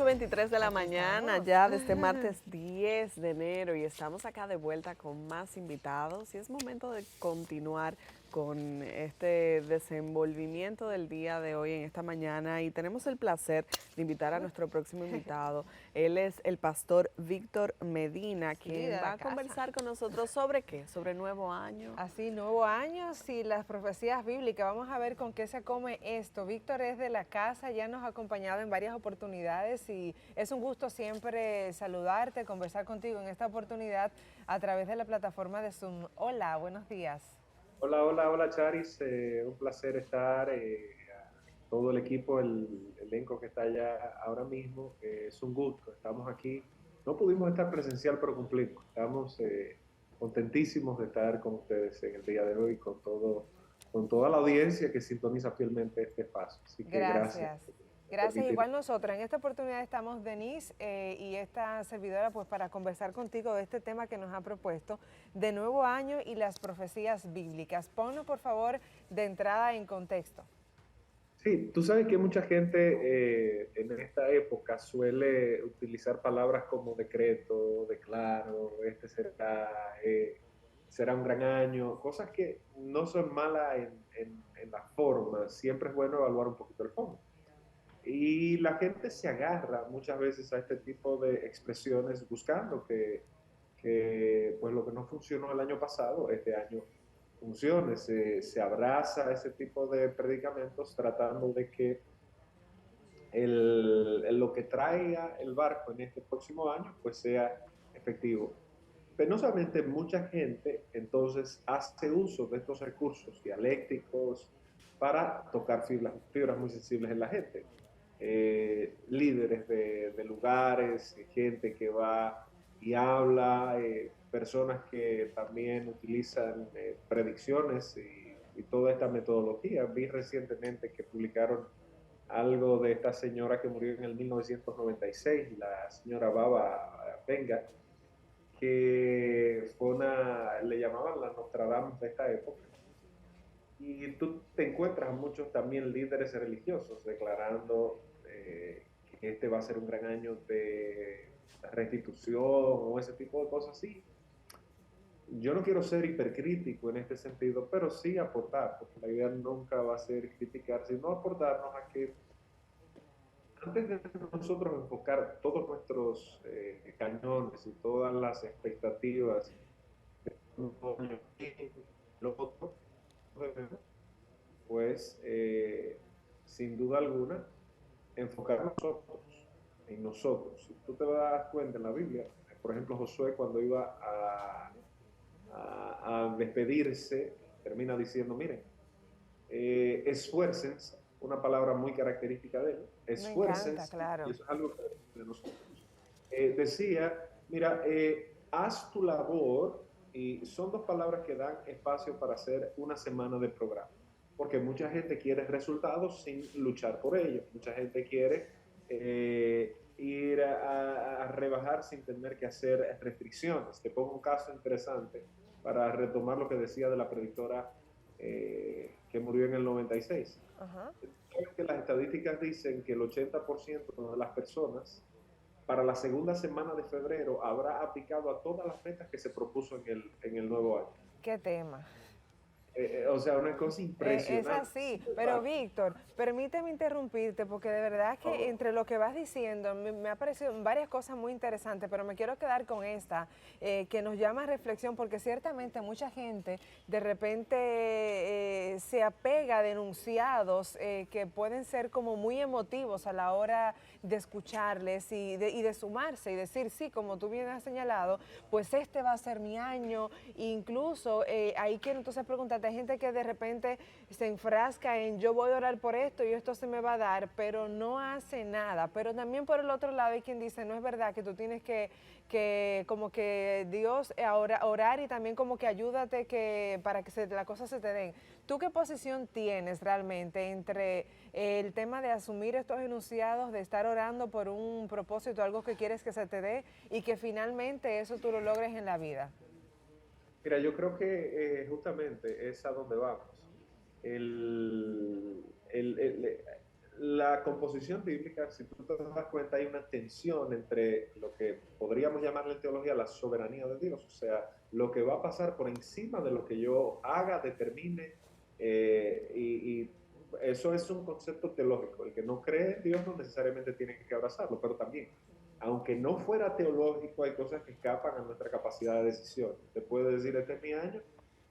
8:23 de la Aquí mañana, estamos. ya de este martes 10 de enero, y estamos acá de vuelta con más invitados y es momento de continuar con este desenvolvimiento del día de hoy en esta mañana, y tenemos el placer de invitar a nuestro próximo invitado. Él es el pastor Víctor Medina, Sí, de quien va la a casa. conversar con nosotros sobre ¿qué? Sobre nuevo año. Así, nuevo año y las profecías bíblicas. Vamos a ver con qué se come esto. Víctor es de la casa, ya nos ha acompañado en varias oportunidades y es un gusto siempre saludarte, conversar contigo en esta oportunidad a través de la plataforma de Zoom. Hola, buenos días. Hola, hola, hola Charis, un placer estar, a todo el equipo, el elenco que está allá ahora mismo, es un gusto, estamos aquí, no pudimos estar presencial pero cumplimos, estamos contentísimos de estar con ustedes en el día de hoy, con toda la audiencia que sintoniza fielmente este espacio, así que gracias Gracias. por Gracias, permitir. igual nosotros. En esta oportunidad estamos Denise y esta servidora pues para conversar contigo de este tema que nos ha propuesto de nuevo año y las profecías bíblicas. Ponnos por favor de entrada en contexto. Sí, tú sabes que mucha gente en esta época suele utilizar palabras como decreto, declaro, será un gran año, cosas que no son malas en la forma, siempre es bueno evaluar un poquito el fondo. Y la gente se agarra muchas veces a este tipo de expresiones buscando que pues lo que no funcionó el año pasado, este año funcione. Se abraza ese tipo de predicamentos tratando de que lo que traiga el barco en este próximo año pues sea efectivo. Penosamente, mucha gente entonces hace uso de estos recursos dialécticos para tocar fibras muy sensibles en la gente. Líderes de lugares, gente que va y habla, personas que también utilizan predicciones y toda esta metodología. Vi recientemente que publicaron algo de esta señora que murió en el 1996, la señora Baba Venga, que fue le llamaban la Nostradamus de esta época. Y tú te encuentras muchos también líderes religiosos declarando que este va a ser un gran año de restitución o ese tipo de cosas así. Yo no quiero ser hipercrítico en este sentido, pero sí aportar, porque la idea nunca va a ser criticar, sino aportarnos a que antes de nosotros enfocar todos nuestros cañones y todas las expectativas, lo otro, pues sin duda alguna, enfocar en nosotros. Si tú te das cuenta en la Biblia, por ejemplo, Josué cuando iba a despedirse, termina diciendo, miren, esfuércense, una palabra muy característica de él, Me encanta, esfuércense, y claro. eso es algo de nosotros. Decía, mira, haz tu labor, y son dos palabras que dan espacio para hacer una semana de programa, porque mucha gente quiere resultados sin luchar por ellos, mucha gente quiere ir a rebajar sin tener que hacer restricciones. Te pongo un caso interesante para retomar lo que decía de la predictora que murió en el 96. Ajá. Que las estadísticas dicen que el 80% de las personas para la segunda semana de febrero habrá aplicado a todas las metas que se propuso en el nuevo año. ¿Qué tema? O sea, una cosa Es impresionante. así, pero Víctor, permíteme interrumpirte porque de verdad Por que favor. entre lo que vas diciendo me ha parecido varias cosas muy interesantes, pero me quiero quedar con esta que nos llama a reflexión porque ciertamente mucha gente de repente se apega a enunciados que pueden ser como muy emotivos a la hora de escucharles y de sumarse y decir, sí, como tú bien has señalado, pues este va a ser mi año, e incluso ahí quiero entonces preguntarte, hay gente que de repente se enfrasca en yo voy a orar por esto y esto se me va a dar, pero no hace nada. Pero también por el otro lado hay quien dice, no es verdad que tú tienes que como que Dios orar y también como que ayúdate para que la cosa se te den. ¿Tú qué posición tienes realmente entre el tema de asumir estos enunciados, de estar orando por un propósito, algo que quieres que se te dé y que finalmente eso tú lo logres en la vida? Mira, yo creo que justamente es a donde vamos. El, el- el- la composición bíblica, si tú te das cuenta, hay una tensión entre lo que podríamos llamarle en teología la soberanía de Dios, o sea, lo que va a pasar por encima de lo que yo haga, determine, y eso es un concepto teológico. El que no cree en Dios no necesariamente tiene que abrazarlo, pero también, aunque no fuera teológico, hay cosas que escapan a nuestra capacidad de decisión. Te puede decir, este es mi año,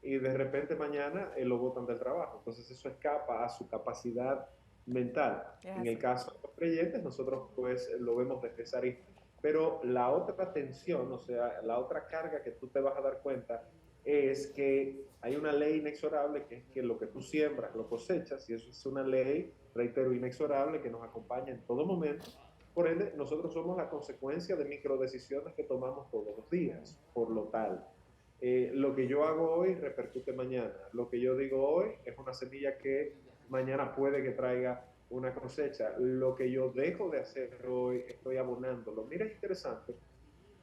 y de repente mañana lo botan del trabajo. Entonces eso escapa a su capacidad mental. Es En el así. caso de los creyentes, nosotros pues lo vemos desde esa arista. Pero la otra tensión, o sea, la otra carga que tú te vas a dar cuenta es que hay una ley inexorable que es que lo que tú siembras lo cosechas, y eso es una ley, reitero, inexorable que nos acompaña en todo momento. Por ende, nosotros somos la consecuencia de microdecisiones que tomamos todos los días, por lo tal. Lo que yo hago hoy repercute mañana. Lo que yo digo hoy es una semilla que mañana puede que traiga una cosecha. Lo que yo dejo de hacer hoy, estoy abonándolo. Mira, es interesante.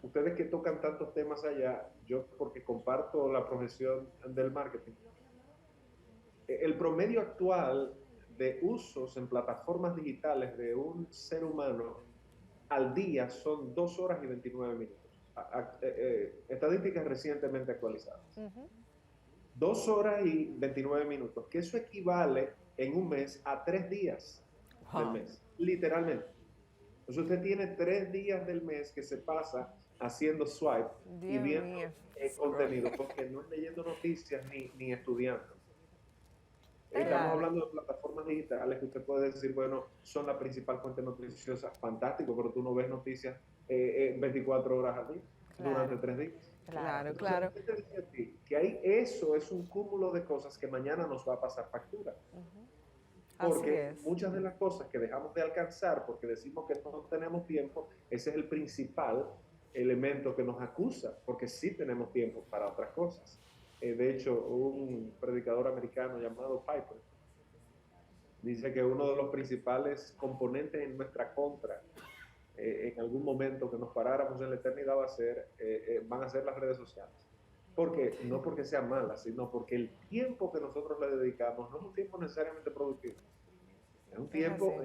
Ustedes que tocan tantos temas allá, yo porque comparto la profesión del marketing, el promedio actual de usos en plataformas digitales de un ser humano al día son 2 horas y 29 minutos. Estadísticas recientemente actualizadas. 2 horas y 29 minutos, que eso equivale en un mes a 3 días del Wow. mes, literalmente. Entonces usted tiene 3 días del mes que se pasa haciendo swipe y Dios mío. viendo contenido, porque no es leyendo noticias ni estudiando. Estamos Claro. hablando de plataformas digitales que usted puede decir, bueno, son la principal fuente noticiosa, fantástico, pero tú no ves noticias 24 horas al día, durante Claro, 3 días. claro. Claro, Entonces, claro. ¿qué te dice a ti? Que hay, eso es un cúmulo de cosas que mañana nos va a pasar factura. Así Porque es. muchas de las cosas que dejamos de alcanzar porque decimos que no tenemos tiempo, ese es el principal elemento que nos acusa, porque sí tenemos tiempo para otras cosas. De hecho, un predicador americano llamado Piper dice que uno de los principales componentes en nuestra contra en algún momento que nos paráramos en la eternidad van a ser las redes sociales. Porque, no porque sean malas, sino porque el tiempo que nosotros le dedicamos no es un tiempo necesariamente productivo. Es un Es así. tiempo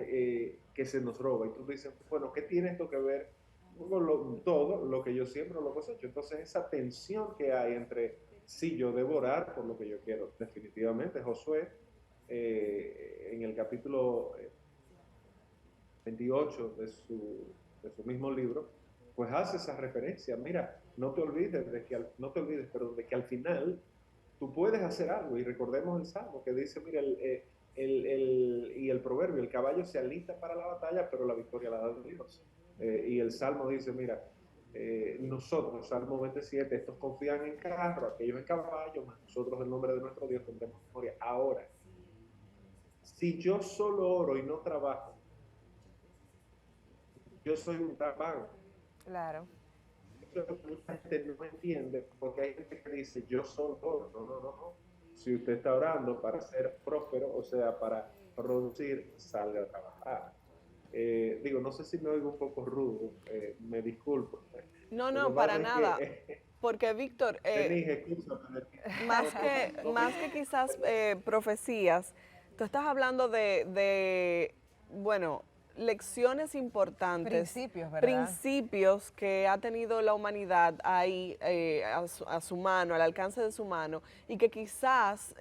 que se nos roba. Y tú dices, bueno, ¿qué tiene esto que ver con todo lo que yo siembro, lo cosecho? Entonces, esa tensión que hay entre, sí, yo debo orar por lo que yo quiero. Definitivamente, Josué, en el capítulo 28 de su mismo libro, pues hace esa referencia. Mira, no te olvides no te olvides, pero de que al final tú puedes hacer algo. Y recordemos el Salmo que dice, mira, y el proverbio, el caballo se alista para la batalla, pero la victoria la da Dios. Y el Salmo dice, mira, nosotros, Salmo 27, estos confían en carro, aquellos en caballo, más nosotros en nombre de nuestro Dios tendremos memoria. Ahora, si yo solo oro y no trabajo, yo soy un trabajo. Claro. Eso es lo que mucha gente no entiende, porque hay gente que dice, yo solo oro. No, no, no, no. Si usted está orando para ser próspero, o sea, para producir, salga a trabajar. Digo, no sé si me oigo un poco rudo, me disculpo. No, Lo que no, para pasa es nada. que, Porque, Víctor, Denise, escúchame, más que quizás profecías, tú estás hablando bueno, lecciones importantes, Principios, ¿verdad? principios que ha tenido la humanidad ahí a su mano, al alcance de su mano, y que quizás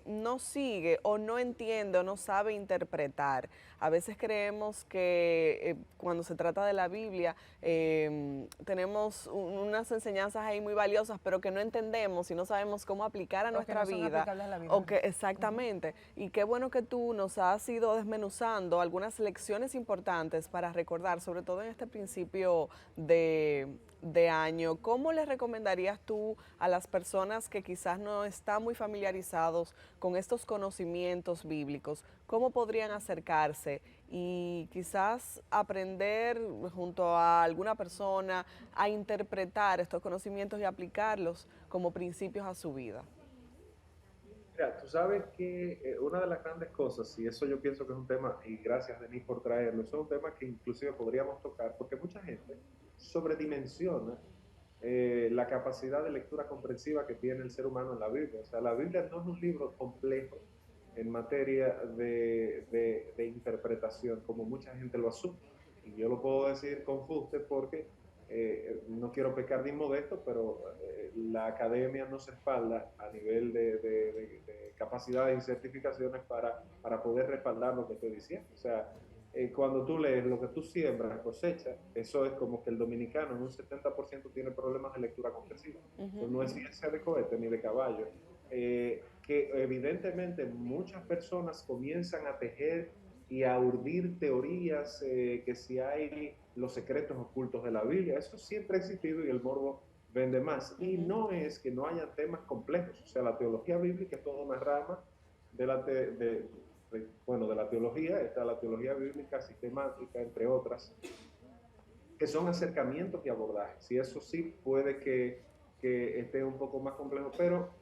no sigue o no entiende o no sabe interpretar. A veces creemos que cuando se trata de la Biblia tenemos unas enseñanzas ahí muy valiosas, pero que no entendemos y no sabemos cómo aplicar a O que nuestra no son vida. aplicables a la vida. O que, exactamente. Y qué bueno que tú nos has ido desmenuzando algunas lecciones importantes para recordar, sobre todo en este principio de año. ¿Cómo le recomendarías tú a las personas que quizás no están muy familiarizados con estos conocimientos bíblicos? ¿Cómo podrían acercarse y quizás aprender junto a alguna persona a interpretar estos conocimientos y aplicarlos como principios a su vida? mira, tú sabes que una de las grandes cosas, y eso yo pienso que es un tema, y gracias Denis por traerlo, eso es un tema que inclusive podríamos tocar, porque mucha gente sobredimensiona la capacidad de lectura comprensiva que tiene el ser humano en la Biblia. O sea, la Biblia no es un libro complejo, en materia de interpretación, como mucha gente lo asume. Y yo lo puedo decir con fuste porque no quiero pecar de inmodesto, pero la academia no se respalda a nivel de capacidades y certificaciones para poder respaldar lo que estoy diciendo. O sea, cuando tú lees lo que tú siembras, cosechas, eso es como que el dominicano en un 70% tiene problemas de lectura comprensiva. Pues no es ciencia de cohete ni de caballo. Que evidentemente muchas personas comienzan a tejer y a urdir teorías, que si hay los secretos ocultos de la Biblia, eso siempre ha existido y el morbo vende más. Y no es que no haya temas complejos, o sea, la teología bíblica es toda una rama de de la teología, está la teología bíblica sistemática, entre otras, que son acercamientos y abordajes. Y eso sí puede que esté un poco más complejo, pero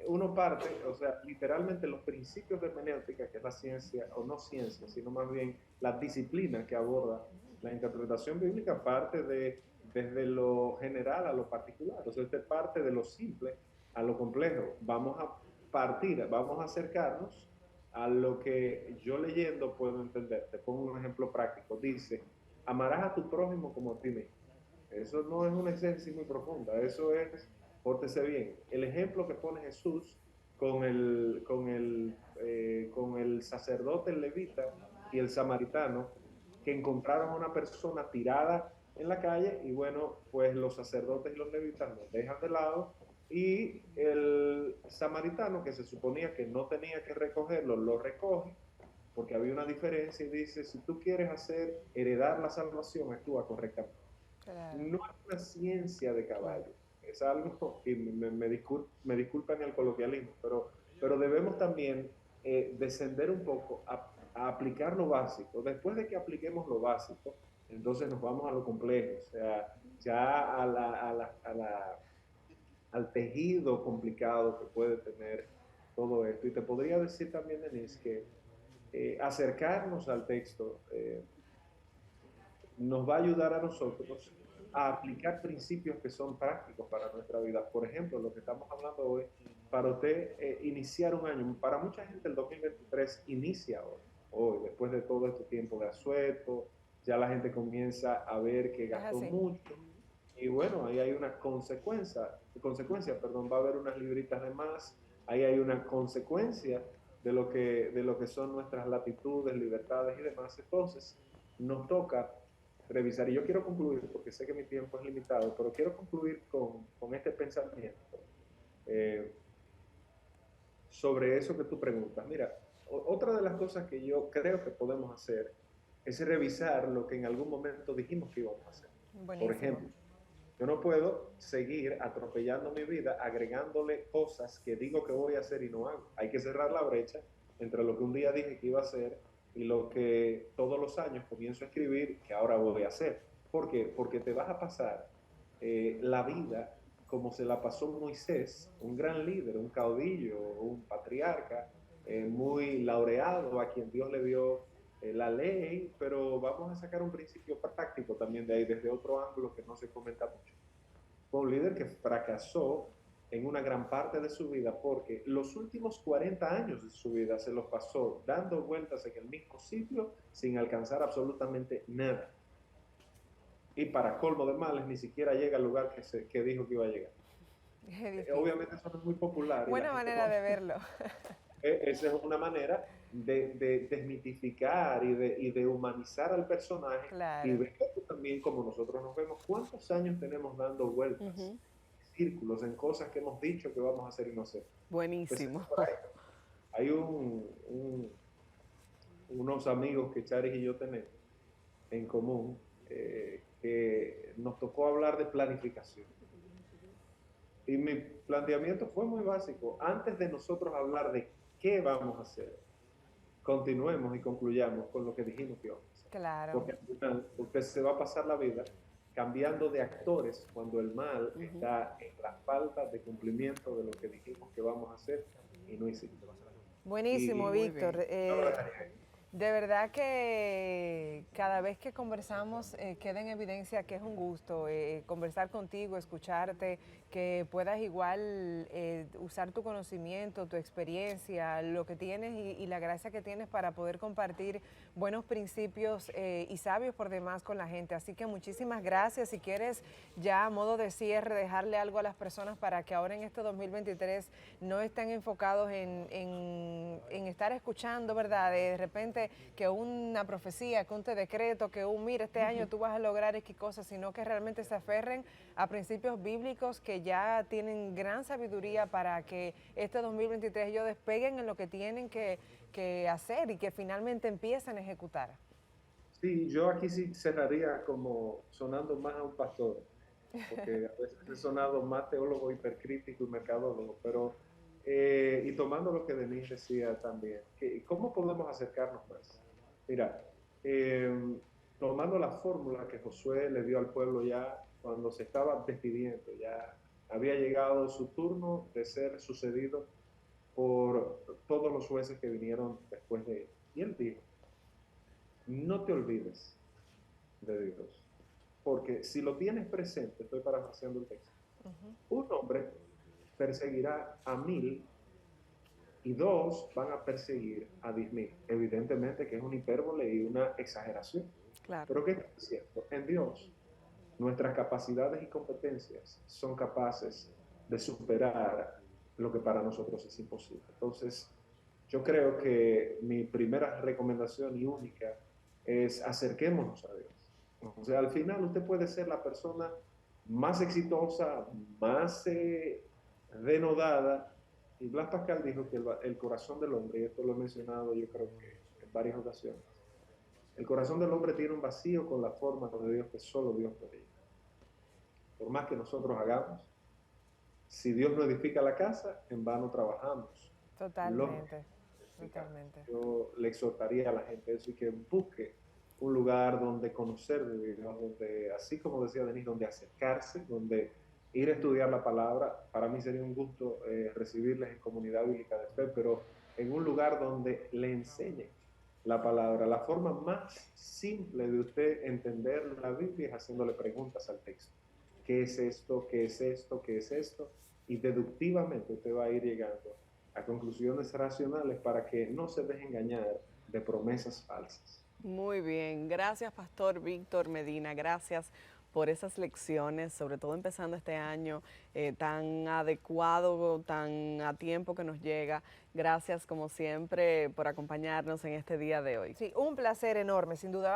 uno parte, o sea, literalmente los principios de hermenéutica, que es la ciencia, o no ciencia, sino más bien la disciplina que aborda la interpretación bíblica, parte desde lo general a lo particular. O sea, usted parte de lo simple a lo complejo. Vamos a partir, vamos a acercarnos a lo que yo leyendo puedo entender. Te pongo un ejemplo práctico. Dice, amarás a tu prójimo como a ti mismo. Eso no es una exégesis muy profunda, eso es, pórtese bien. El ejemplo que pone Jesús con el sacerdote el levita y el samaritano, que encontraron a una persona tirada en la calle y bueno, pues los sacerdotes y los levitas lo dejan de lado y el samaritano, que se suponía que no tenía que recogerlo, lo recoge porque había una diferencia y dice, si tú quieres heredar la salvación, actúa correctamente. Claro. No es una ciencia de caballo, es algo, y me disculpan el coloquialismo, pero debemos también descender un poco a aplicar lo básico. Después de que apliquemos lo básico, entonces nos vamos a lo complejo, o sea, ya al tejido complicado que puede tener todo esto. Y te podría decir también, Denise, que acercarnos al texto nos va a ayudar a nosotros a aplicar principios que son prácticos para nuestra vida. Por ejemplo, lo que estamos hablando hoy, para usted iniciar un año, para mucha gente el 2023 inicia hoy, después de todo este tiempo de asueto, ya la gente comienza a ver que gastó mucho, y bueno, ahí hay una consecuencia, va a haber unas libritas de más, ahí hay una consecuencia de lo que son nuestras latitudes, libertades y demás. Entonces, nos toca revisar. Y yo quiero concluir, porque sé que mi tiempo es limitado, pero quiero concluir con este pensamiento eh, sobre eso que tú preguntas. Mira, otra de las cosas que yo creo que podemos hacer es revisar lo que en algún momento dijimos que íbamos a hacer. Buenísimo. Por ejemplo, yo no puedo seguir atropellando mi vida agregándole cosas que digo que voy a hacer y no hago. Hay que cerrar la brecha entre lo que un día dije que iba a hacer y lo que todos los años comienzo a escribir que ahora voy a hacer. ¿Por qué? Porque te vas a pasar la vida como se la pasó Moisés, un gran líder, un caudillo, un patriarca, muy laureado, a quien Dios le dio la ley, pero vamos a sacar un principio práctico también de ahí, desde otro ángulo que no se comenta mucho. Fue un líder que fracasó en una gran parte de su vida porque los últimos 40 años de su vida se los pasó dando vueltas en el mismo sitio sin alcanzar absolutamente nada. Y para colmo de males, ni siquiera llega al lugar que dijo que iba a llegar. Obviamente eso no es muy popular. Buena manera de verlo. Esa es una manera de desmitificar y de humanizar al personaje, claro, y ver también como nosotros nos vemos, cuántos años tenemos dando vueltas, círculos en cosas que hemos dicho que vamos a hacer y no hacer. Buenísimo. Entonces, hay unos amigos que Charis y yo tenemos en común, que nos tocó hablar de planificación. Y mi planteamiento fue muy básico. Antes de nosotros hablar de qué vamos a hacer, continuemos y concluyamos con lo que dijimos que íbamos a hacer. Claro. Porque al final usted se va a pasar la vida cambiando de actores cuando el mal está en la falta de cumplimiento de lo que dijimos que vamos a hacer y no hicimos. Buenísimo, Víctor. De verdad que cada vez que conversamos queda en evidencia que es un gusto conversar contigo, escucharte, que puedas igual usar tu conocimiento, tu experiencia, lo que tienes y la gracia que tienes para poder compartir buenos principios y sabios por demás con la gente. Así que muchísimas gracias. Si quieres ya a modo de cierre dejarle algo a las personas para que ahora en este 2023 no estén enfocados en estar escuchando, ¿verdad? De repente que una profecía, que un te decreto, que mira, este año tú vas a lograr X cosas, sino que realmente se aferren a principios bíblicos que ya tienen gran sabiduría para que este 2023 ellos despeguen en lo que tienen que hacer y que finalmente empiecen a ejecutar. Sí, yo aquí sí cerraría como sonando más a un pastor, porque a veces he sonado más teólogo hipercrítico y mercadólogo, pero y tomando lo que Denise decía también, que ¿cómo podemos acercarnos más? Mira, tomando la fórmula que Josué le dio al pueblo ya cuando se estaba despidiendo, ya había llegado su turno de ser sucedido por todos los jueces que vinieron después de él. Y él dijo, no te olvides de Dios, porque si lo tienes presente, estoy parafraseando el texto, un hombre perseguirá a 1000 y 2 van a perseguir a 10.000. Evidentemente que es una hipérbole y una exageración. Claro. Pero ¿qué es cierto? En Dios, nuestras capacidades y competencias son capaces de superar lo que para nosotros es imposible. Entonces, yo creo que mi primera recomendación y única es acerquémonos a Dios. O sea, al final usted puede ser la persona más exitosa, más denodada. Y Blas Pascal dijo que el corazón del hombre, y esto lo he mencionado yo creo que en varias ocasiones, el corazón del hombre tiene un vacío con la forma de Dios que solo Dios puede llenar. Por más que nosotros hagamos, si Dios no edifica la casa, en vano trabajamos. Totalmente, totalmente. Yo le exhortaría a la gente eso y que busque un lugar donde conocer de Dios, donde, así como decía Denis, donde acercarse, donde ir a estudiar la palabra. Para mí sería un gusto recibirles en Comunidad Bíblica de Fe, pero en un lugar donde le enseñen la palabra. La forma más simple de usted entender la Biblia es haciéndole preguntas al texto. ¿Qué es esto? ¿Qué es esto? ¿Qué es esto? Y deductivamente usted va a ir llegando a conclusiones racionales para que no se deje engañar de promesas falsas. Muy bien, gracias Pastor Víctor Medina, gracias por esas lecciones, sobre todo empezando este año tan adecuado, tan a tiempo que nos llega. Gracias como siempre por acompañarnos en este día de hoy. Sí, un placer enorme, sin duda.